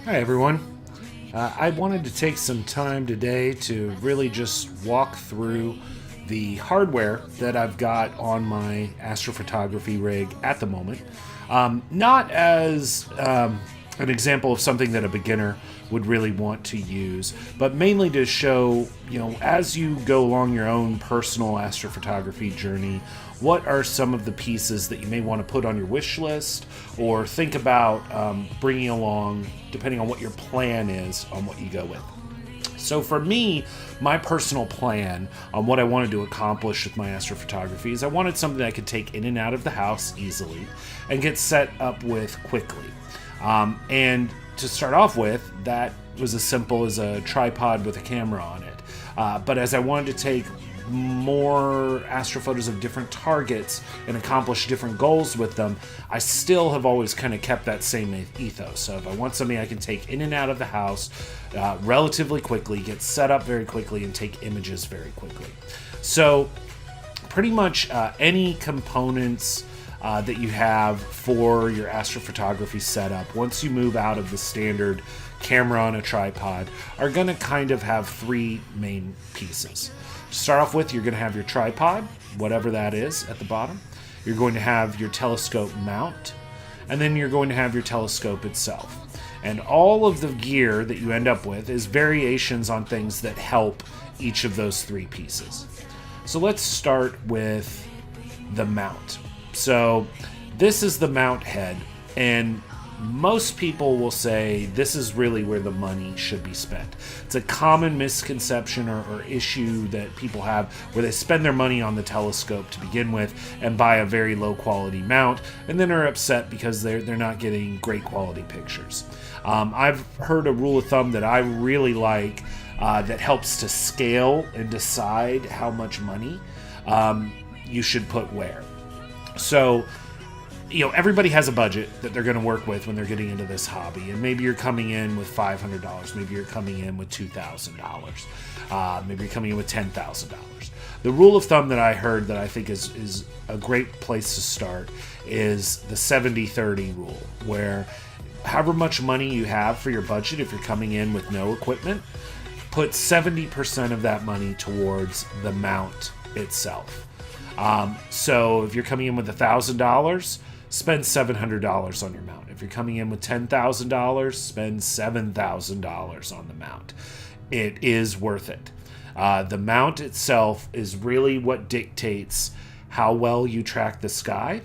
Hi everyone. I wanted to take some time today to really just walk through the hardware that I've got on my astrophotography rig at the moment. Not as an example of something that a beginner would really want to use, but mainly to show, as you go along your own personal astrophotography journey, what are some of the pieces that you may want to put on your wish list or think about bringing along, depending on what your plan is on what you go with. So for me, my personal plan on what I wanted to accomplish with my astrophotography is I wanted something that I could take in and out of the house easily and get set up with quickly. And to start off with, that was as simple as a tripod with a camera on it. But as I wanted to take more astrophotos of different targets and accomplish different goals with them, I still have always kind of kept that same ethos. So if I want something I can take in and out of the house relatively quickly, get set up very quickly, and take images very quickly. So pretty much any components that you have for your astrophotography setup, once you move out of the standard camera on a tripod, are going to kind of have three main pieces. To start off with, you're going to have your tripod, whatever that is, at the bottom. You're going to have your telescope mount, and then you're going to have your telescope itself. And all of the gear that you end up with is variations on things that help each of those three pieces. So let's start with the mount. So this is the mount head, and most people will say this is really where the money should be spent. It's a common misconception or issue that people have where they spend their money on the telescope to begin with and buy a very low quality mount and then are upset because they're not getting great quality pictures. I've heard a rule of thumb that I really like that helps to scale and decide how much money you should put where. So everybody has a budget that they're going to work with when they're getting into this hobby. And maybe you're coming in with $500. Maybe you're coming in with $2,000. Maybe you're coming in with $10,000. The rule of thumb that I heard that I think is a great place to start is the 70-30 rule, where however much money you have for your budget, if you're coming in with no equipment, put 70% of that money towards the mount itself. So if you're coming in with $1,000, spend $700 on your mount. If you're coming in with $10,000, spend $7,000 on the mount. It is worth it. The mount itself is really what dictates how well you track the sky.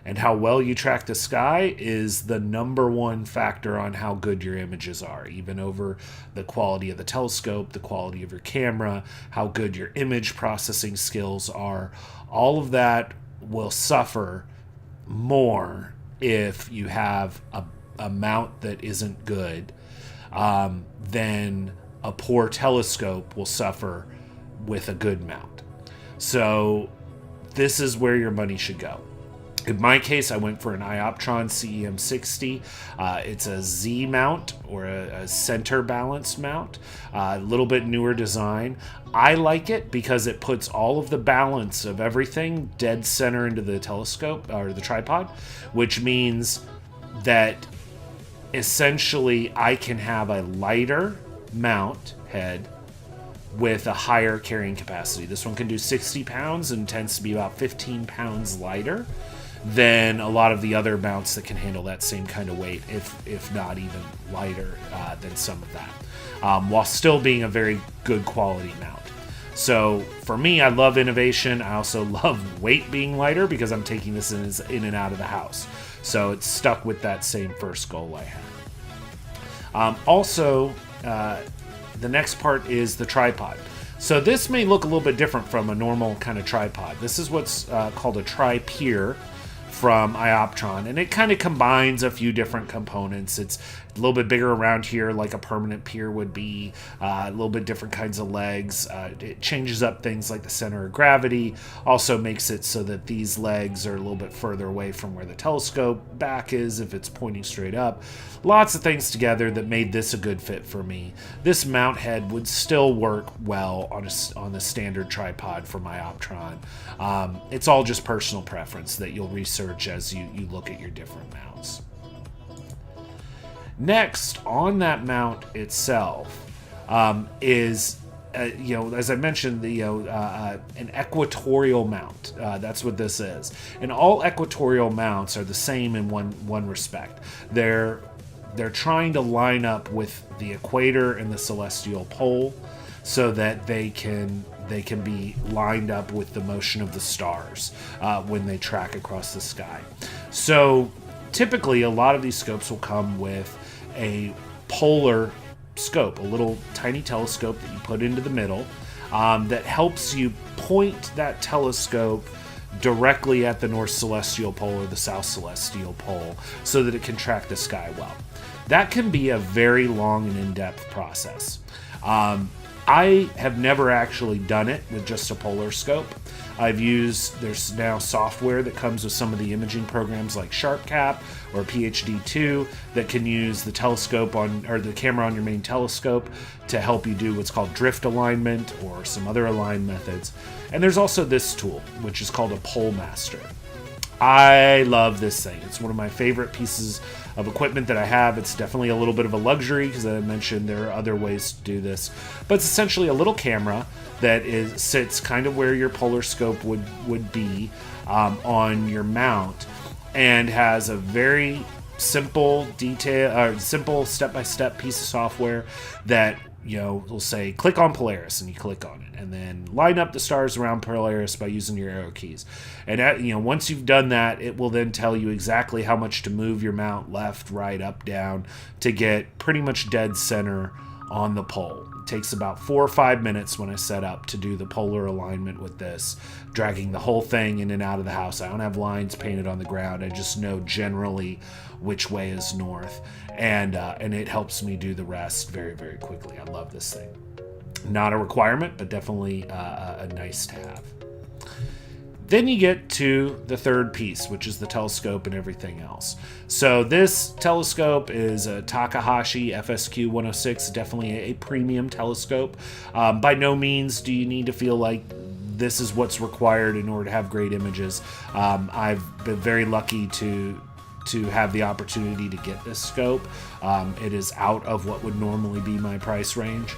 And how well you track the sky is the number one factor on how good your images are, even over the quality of the telescope, the quality of your camera, how good your image processing skills are. All of that will suffer more if you have a mount that isn't good than a poor telescope will suffer with a good mount. So this is where your money should go. In my case, I went for an Ioptron CEM60. It's a Z mount, or a center balanced mount, a little bit newer design. I like it because it puts all of the balance of everything dead center into the telescope, or the tripod, which means that essentially I can have a lighter mount head with a higher carrying capacity. This one can do 60 pounds and tends to be about 15 pounds lighter than a lot of the other mounts that can handle that same kind of weight, if not even lighter than some of that, while still being a very good quality mount. So for me, I love innovation. I also love weight being lighter because I'm taking this in and out of the house. So it's stuck with that same first goal I had. Also, the next part is the tripod. So this may look a little bit different from a normal kind of tripod. This is what's called a tri-pier from Ioptron, and it kind of combines a few different components. It's a little bit bigger around here, like a permanent pier would be, a little bit different kinds of legs. It changes up things like the center of gravity, also makes it so that these legs are a little bit further away from where the telescope back is if it's pointing straight up. Lots of things together that made this a good fit for me. This mount head would still work well on the standard tripod from Ioptron. It's all just personal preference that you'll research research as you look at your different mounts. Next, on that mount itself is, as I mentioned, an equatorial mount. That's what this is. And all equatorial mounts are the same in one respect. They're trying to line up with the equator and the celestial pole so that they can be lined up with the motion of the stars when they track across the sky. So typically, a lot of these scopes will come with a polar scope, a little tiny telescope that you put into the middle that helps you point that telescope directly at the North Celestial Pole or the South Celestial Pole so that it can track the sky well. That can be a very long and in-depth process. I have never actually done it with just a polar scope. There's now software that comes with some of the imaging programs like SharpCap or PhD2 that can use the telescope or the camera on your main telescope to help you do what's called drift alignment or some other align methods. And there's also this tool, which is called a Pole Master. I love this thing. It's one of my favorite pieces of equipment that I have. It's definitely a little bit of a luxury because, as I mentioned, there are other ways to do this. But it's essentially a little camera that sits kind of where your polar scope would be on your mount, and has a very simple simple step-by-step piece of software that will say click on Polaris, and you click on it, and then line up the stars around Polaris by using your arrow keys. And once you've done that, it will then tell you exactly how much to move your mount left, right, up, down to get pretty much dead center on the pole. It takes about 4 or 5 minutes when I set up to do the polar alignment with this, dragging the whole thing in and out of the house. I don't have lines painted on the ground. I just know generally which way is north, and it helps me do the rest very, very quickly. I love this thing. Not a requirement, but definitely a nice to have. Then you get to the third piece, which is the telescope and everything else. So this telescope is a Takahashi FSQ 106, definitely a premium telescope. By no means do you need to feel like this is what's required in order to have great images. I've been very lucky to have the opportunity to get this scope. It is out of what would normally be my price range.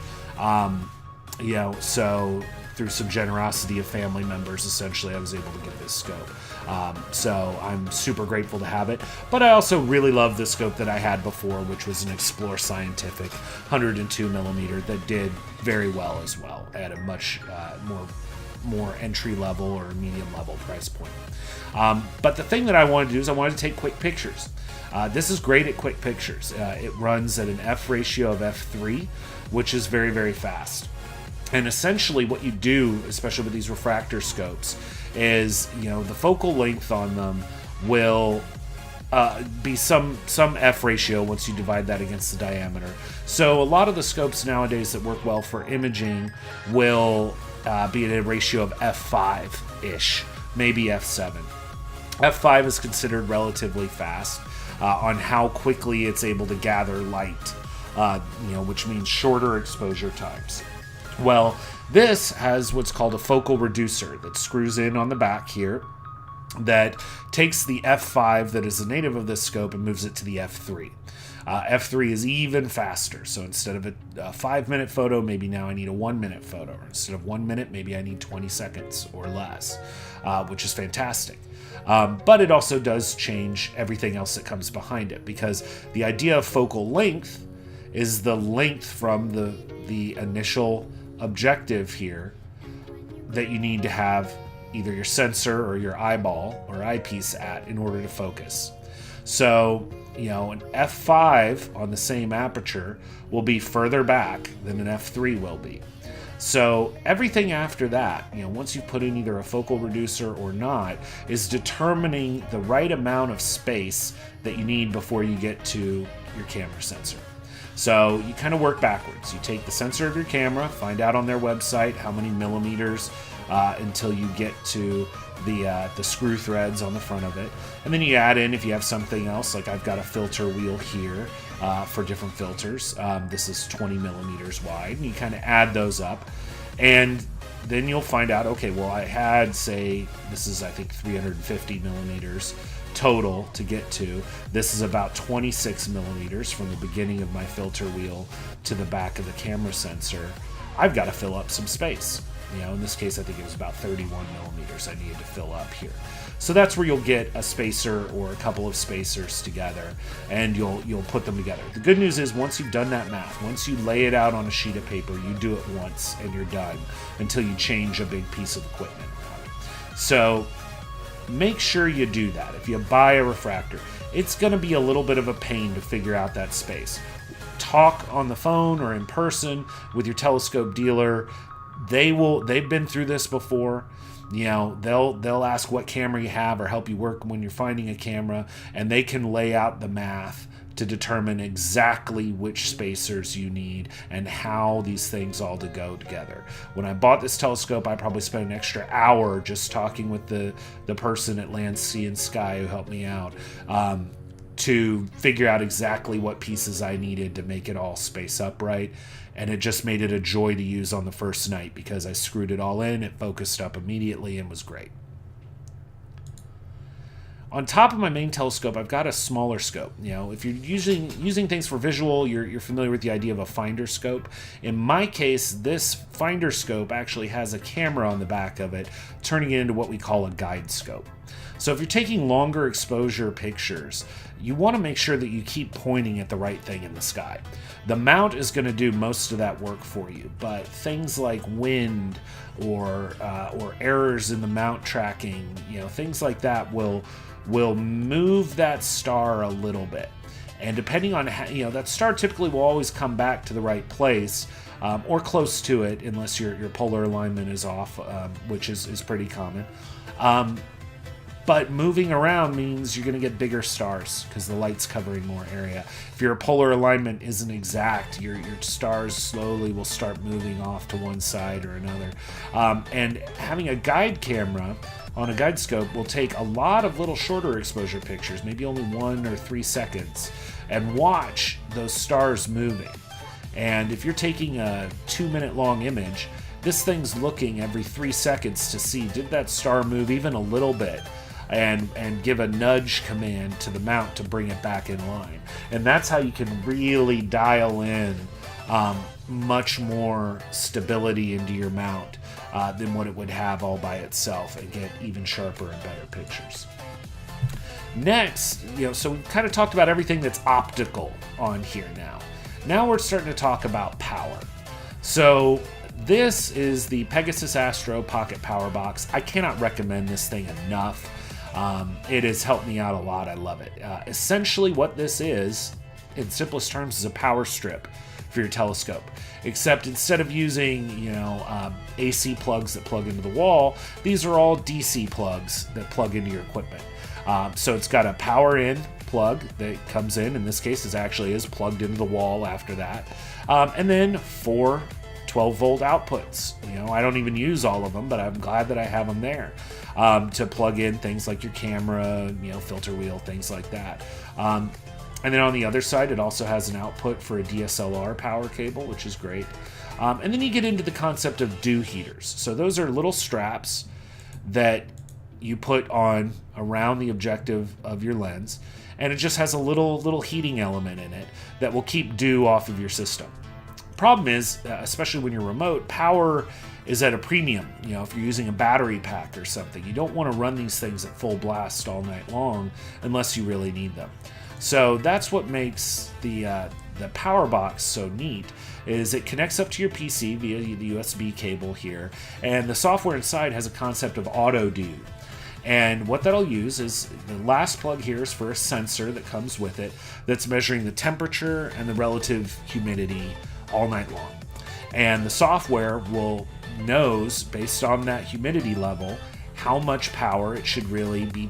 So through some generosity of family members, essentially, I was able to get this scope. So I'm super grateful to have it. But I also really love the scope that I had before, which was an Explore Scientific 102 millimeter that did very well as well at a much more entry level or medium level price point. But the thing that I wanted to do is I wanted to take quick pictures. This is great at quick pictures. It runs at an f ratio of f3, which is very, very fast. And essentially what you do, especially with these refractor scopes, is the focal length on them will be some f ratio once you divide that against the diameter. So a lot of the scopes nowadays that work well for imaging will be at a ratio of f5-ish, maybe f7. f5 is considered relatively fast on how quickly it's able to gather light, which means shorter exposure times. Well, this has what's called a focal reducer that screws in on the back here that takes the f5 that is the native of this scope and moves it to the f3. F3 is even faster, so instead of a 5-minute photo, maybe now I need a 1-minute photo. Or instead of 1 minute, maybe I need 20 seconds or less, which is fantastic. But it also does change everything else that comes behind it, because the idea of focal length is the length from the initial objective here that you need to have either your sensor or your eyeball or eyepiece at in order to focus. So, an f5 on the same aperture will be further back than an f3 will be. So everything after that, once you put in either a focal reducer or not, is determining the right amount of space that you need before you get to your camera sensor. So you kind of work backwards. You take the sensor of your camera, find out on their website how many millimeters until you get to the screw threads on the front of it. And then you add in, if you have something else, like I've got a filter wheel here for different filters. This is 20 millimeters wide, and you kind of add those up. And then you'll find out, okay, well, I had, say, this is, I think, 350 millimeters total to get to. This is about 26 millimeters from the beginning of my filter wheel to the back of the camera sensor. I've got to fill up some space. You know, in this case, I think it was about 31 millimeters I needed to fill up here. So that's where you'll get a spacer or a couple of spacers together, and you'll put them together. The good news is, once you've done that math, once you lay it out on a sheet of paper, you do it once and you're done until you change a big piece of equipment around. So make sure you do that. If you buy a refractor, it's going to be a little bit of a pain to figure out that space. Talk on the phone or in person with your telescope dealer. They've been through this before. You know, they'll ask what camera you have or help you work when you're finding a camera, and they can lay out the math to determine exactly which spacers you need and how these things all to go together. When I bought this telescope, I probably spent an extra hour just talking with the person at Land, Sea, and Sky who helped me out to figure out exactly what pieces I needed to make it all space up right. And it just made it a joy to use on the first night because I screwed it all in, it focused up immediately, and was great. On top of my main telescope, I've got a smaller scope. You know, if you're using things for visual, you're familiar with the idea of a finder scope. In my case, this finder scope actually has a camera on the back of it, turning it into what we call a guide scope. So if you're taking longer exposure pictures, you want to make sure that you keep pointing at the right thing in the sky. The mount is going to do most of that work for you, but things like wind or errors in the mount tracking, you know, things like that will move that star a little bit. And depending on how, you know, that star typically will always come back to the right place or close to it, unless your polar alignment is off, which is pretty common. But moving around means you're going to get bigger stars because the light's covering more area. If your polar alignment isn't exact, your stars slowly will start moving off to one side or another. And having a guide camera on a guide scope will take a lot of little shorter exposure pictures, maybe only 1 or 3 seconds, and watch those stars moving. And if you're taking a 2-minute long image, this thing's looking every 3 seconds to see, did that star move even a little bit? And give a nudge command to the mount to bring it back in line. And that's how you can really dial in much more stability into your mount than what it would have all by itself, and get even sharper and better pictures. Next, you know, so we've kind of talked about everything that's optical on here now. Now we're starting to talk about power. So this is the Pegasus Astro Pocket Power Box. I cannot recommend this thing enough. It has helped me out a lot. I love it. Essentially what this is, in simplest terms, is a power strip for your telescope. Except instead of using, you know, AC plugs that plug into the wall, these are all DC plugs that plug into your equipment. So it's got a power in plug that comes in this case it actually is plugged into the wall after that. And then 4 12-volt outputs. You know, I don't even use all of them, but I'm glad that I have them there to plug in things like your camera, you know, filter wheel, things like that. And then on the other side, it also has an output for a DSLR power cable, which is great. And then you get into the concept of dew heaters. So those are little straps that you put on around the objective of your lens, and it just has a little heating element in it that will keep dew off of your system. Problem is, especially when you're remote, power is at a premium. You know, if you're using a battery pack or something, you don't want to run these things at full blast all night long unless you really need them. So that's what makes the power box so neat, is it connects up to your PC via the USB cable here, and the software inside has a concept of auto dew. And what that'll use is, the last plug here is for a sensor that comes with it that's measuring the temperature and the relative humidity all night long. And the software knows, based on that humidity level, how much power it should really be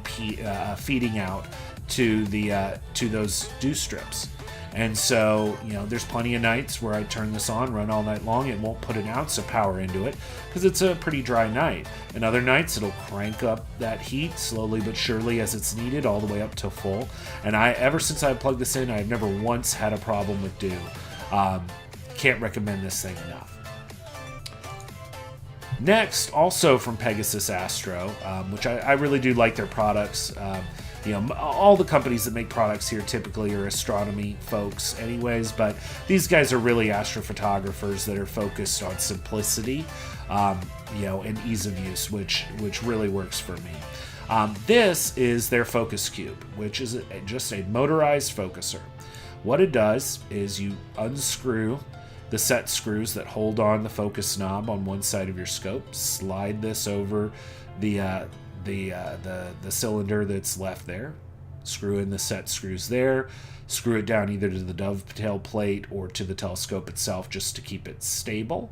feeding out to those dew strips. And so, you know, there's plenty of nights where I turn this on, run all night long. It won't put an ounce of power into it because it's a pretty dry night. And other nights, it'll crank up that heat slowly but surely as it's needed, all the way up to full. And ever since I plugged this in, I've never once had a problem with dew. Can't recommend this thing enough. Next, also from Pegasus Astro, which I really do like their products. All the companies that make products here typically are astronomy folks anyways, but these guys are really astrophotographers that are focused on simplicity, and ease of use, which really works for me. This is their focus cube, which is just a motorized focuser. What it does is you unscrew the set screws that hold on the focus knob on one side of your scope, slide this over the cylinder that's left there, screw in the set screws there, screw it down either to the dovetail plate or to the telescope itself just to keep it stable.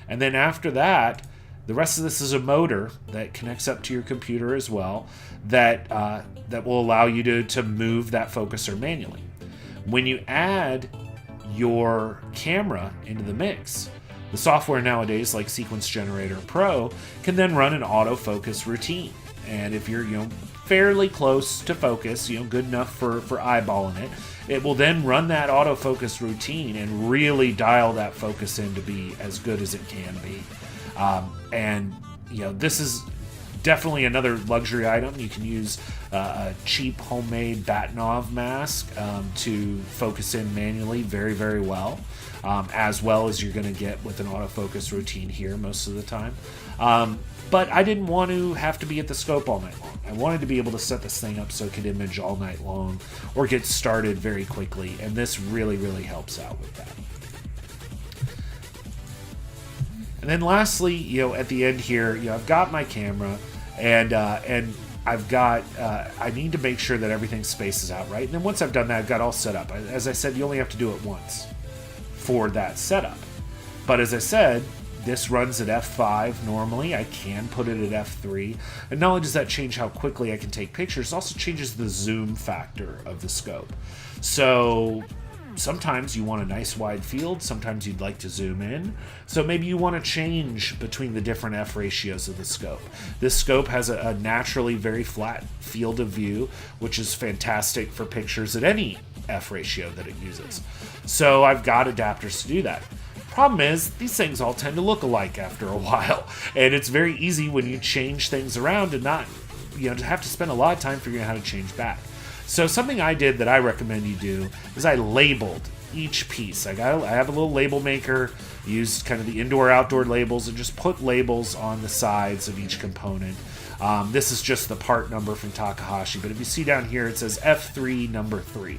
And then after that, the rest of this is a motor that connects up to your computer as well that will allow you to move that focuser manually. When you add your camera into the mix, the software nowadays like Sequence Generator Pro can then run an autofocus routine. And if you're fairly close to focus, good enough for eyeballing it, it will then run that autofocus routine and really dial that focus in to be as good as it can be. This is definitely another luxury item. You can use a cheap homemade Batinov mask to focus in manually very, very well as you're going to get with an autofocus routine here most of the time. But I didn't want to have to be at the scope all night long. I wanted to be able to set this thing up so it could image all night long or get started very quickly, and this really, really helps out with that. And then lastly, at the end here, I've got my camera, and I've got, I need to make sure that everything spaces out right. And then once I've done that, I've got all set up. As I said, you only have to do it once for that setup. But as I said, this runs at f5 normally. I can put it at f3. And not only does that change how quickly I can take pictures, it also changes the zoom factor of the scope. So sometimes you want a nice wide field, sometimes you'd like to zoom in. So maybe you want to change between the different f ratios of the scope. This scope has a naturally very flat field of view, which is fantastic for pictures at any f ratio that it uses. So I've got adapters to do that. Problem is, these things all tend to look alike after a while, and it's very easy when you change things around to not, to have to spend a lot of time figuring out how to change back. So something I did that I recommend you do is I labeled each piece. I have a little label maker, used kind of the indoor-outdoor labels, and just put labels on the sides of each component. This is just the part number from Takahashi, but if you see down here, it says F3 number 3.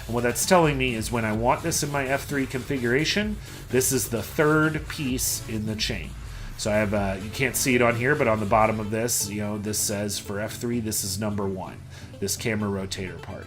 And what that's telling me is when I want this in my F3 configuration, this is the third piece in the chain. So I have, you can't see it on here, but on the bottom of this, this says for F3, this is number 1, this camera rotator part.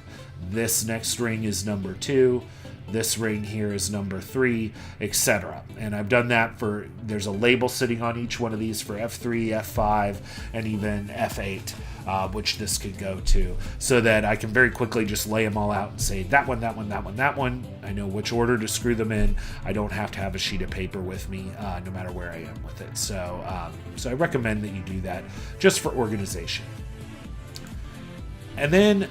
This next ring is number 2. This ring here is number 3, etc. And I've done that there's a label sitting on each one of these for F3, F5, and even F8, which this could go to, so that I can very quickly just lay them all out and say, that one, that one, that one, that one. I know which order to screw them in. I don't have to have a sheet of paper with me, no matter where I am with it. So I recommend that you do that just for organization. And then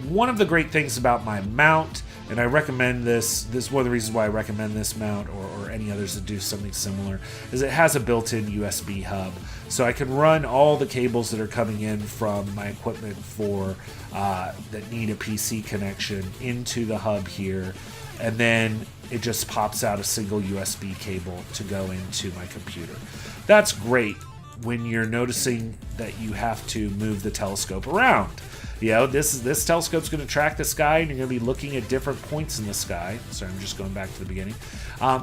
one of the great things about my mount, and I recommend this one of the reasons why I recommend this mount or any others that do something similar, is it has a built-in USB hub. So I can run all the cables that are coming in from my equipment that need a PC connection into the hub here, and then it just pops out a single USB cable to go into my computer. That's great when you're noticing that you have to move the telescope around. This telescope's going to track the sky, and you're going to be looking at different points in the sky. Sorry, I'm just going back to the beginning.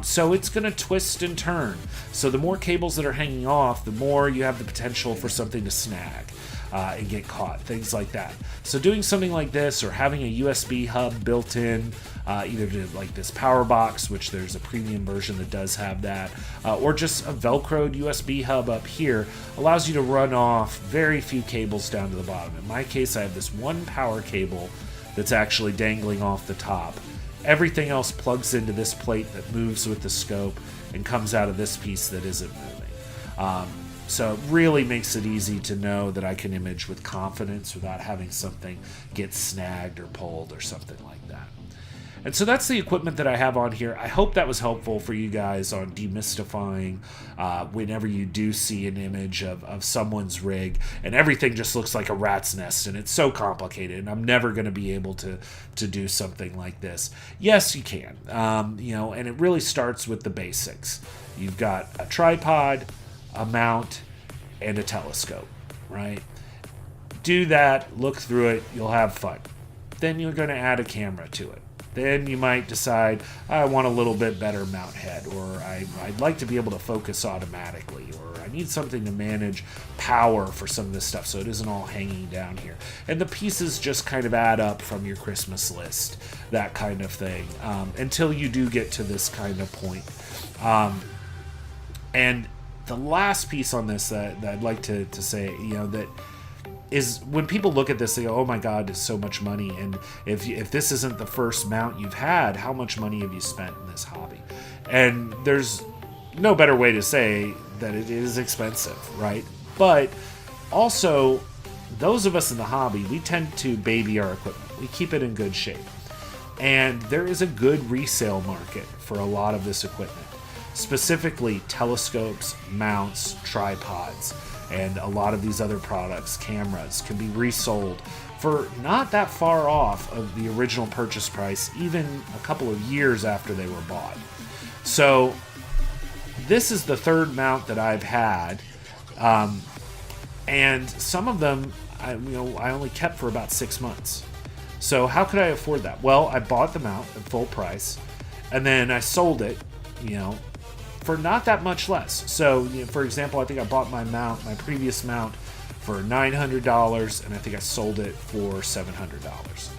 So it's going to twist and turn. So the more cables that are hanging off, the more you have the potential for something to snag and get caught, things like that. So doing something like this, or having a USB hub built in, either to like this power box, which there's a premium version that does have that, or just a velcroed USB hub up here, allows you to run off very few cables down to the bottom. In my case, I have this one power cable that's actually dangling off the top. Everything else plugs into this plate that moves with the scope and comes out of this piece that isn't moving. So it really makes it easy to know that I can image with confidence without having something get snagged or pulled or something like that. And so that's the equipment that I have on here. I hope that was helpful for you guys on demystifying whenever you do see an image of someone's rig and everything just looks like a rat's nest and it's so complicated and I'm never going to be able to do something like this. Yes, you can. And it really starts with the basics. You've got a tripod, a mount, and a telescope, right? Do that, look through it, you'll have fun. Then you're going to add a camera to it. Then you might decide, I want a little bit better mount head, or I'd like to be able to focus automatically, or I need something to manage power for some of this stuff so it isn't all hanging down here. And the pieces just kind of add up from your Christmas list, that kind of thing, until you do get to this kind of point. And the last piece on this that I'd like to say, that is when people look at this, they go, oh my God, it's so much money. And if this isn't the first mount you've had, how much money have you spent in this hobby? And there's no better way to say that it is expensive, right? But also, those of us in the hobby, we tend to baby our equipment. We keep it in good shape. And there is a good resale market for a lot of this equipment, specifically telescopes, mounts, tripods, and a lot of these other products, cameras, can be resold for not that far off of the original purchase price, even a couple of years after they were bought. So this is the third mount that I've had, and some of them I only kept for about 6 months. So how could I afford that? Well, I bought the mount at full price, and then I sold it, for not that much less. So, for example, I think I bought my previous mount, for $900, and I think I sold it for $700.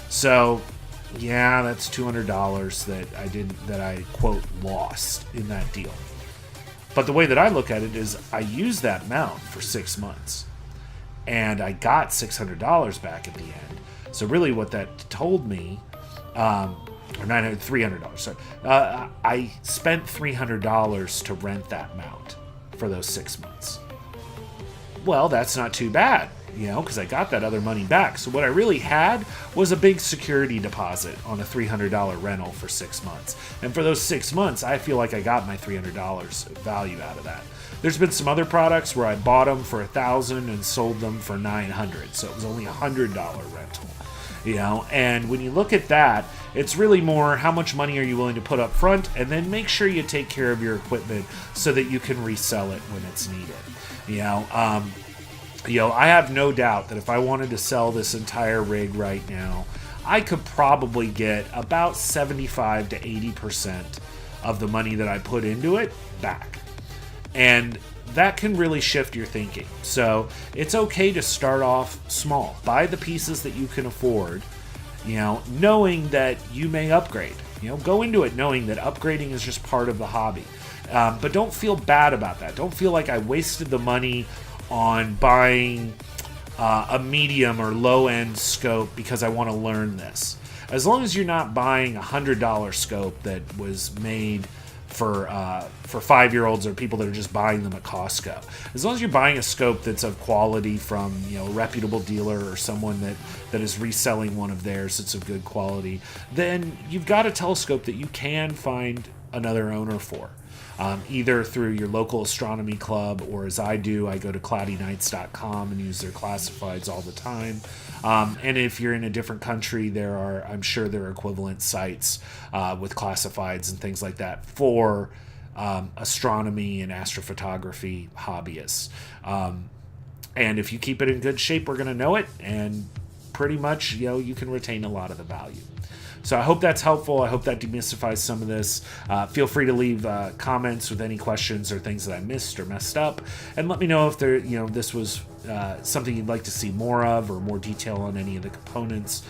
So, yeah, that's $200 that I quote lost in that deal. But the way that I look at it is, I used that mount for 6 months, and I got $600 back at the end. So really, what that told me. Or $300. Sorry. I spent $300 to rent that mount for those 6 months. Well, that's not too bad, because I got that other money back. So what I really had was a big security deposit on a $300 rental for 6 months. And for those 6 months, I feel like I got my $300 value out of that. There's been some other products where I bought them for $1,000 and sold them for $900. So it was only a $100 rental. And when you look at that, it's really more how much money are you willing to put up front, and then make sure you take care of your equipment so that you can resell it when it's needed. I have no doubt that if I wanted to sell this entire rig right now, I could probably get about 75 to 80% of the money that I put into it back. And that can really shift your thinking. So it's okay to start off small. Buy the pieces that you can afford, knowing that you may upgrade. Go into it knowing that upgrading is just part of the hobby. But don't feel bad about that. Don't feel like I wasted the money on buying a medium or low-end scope because I want to learn this. As long as you're not buying a $100 scope that was made for 5-year-olds or people that are just buying them at Costco. As long as you're buying a scope that's of quality from a reputable dealer or someone that is reselling one of theirs that's of good quality, then you've got a telescope that you can find another owner for. Either through your local astronomy club, or as I do, I go to cloudynights.com and use their classifieds all the time. And if you're in a different country, I'm sure there are equivalent sites with classifieds and things like that for astronomy and astrophotography hobbyists. And if you keep it in good shape, we're going to know it, and pretty much, you can retain a lot of the value. So I hope that's helpful. I hope that demystifies some of this. Feel free to leave comments with any questions or things that I missed or messed up, and let me know if this was something you'd like to see more of, or more detail on any of the components,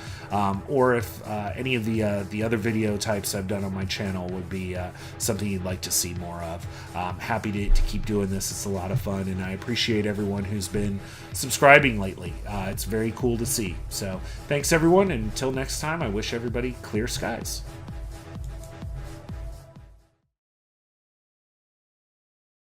or if any of the other video types I've done on my channel would be something you'd like to see more of. I'm happy to keep doing this. It's a lot of fun, and I appreciate everyone who's been subscribing lately. It's very cool to see. So thanks, everyone, and until next time, I wish everybody clear skies.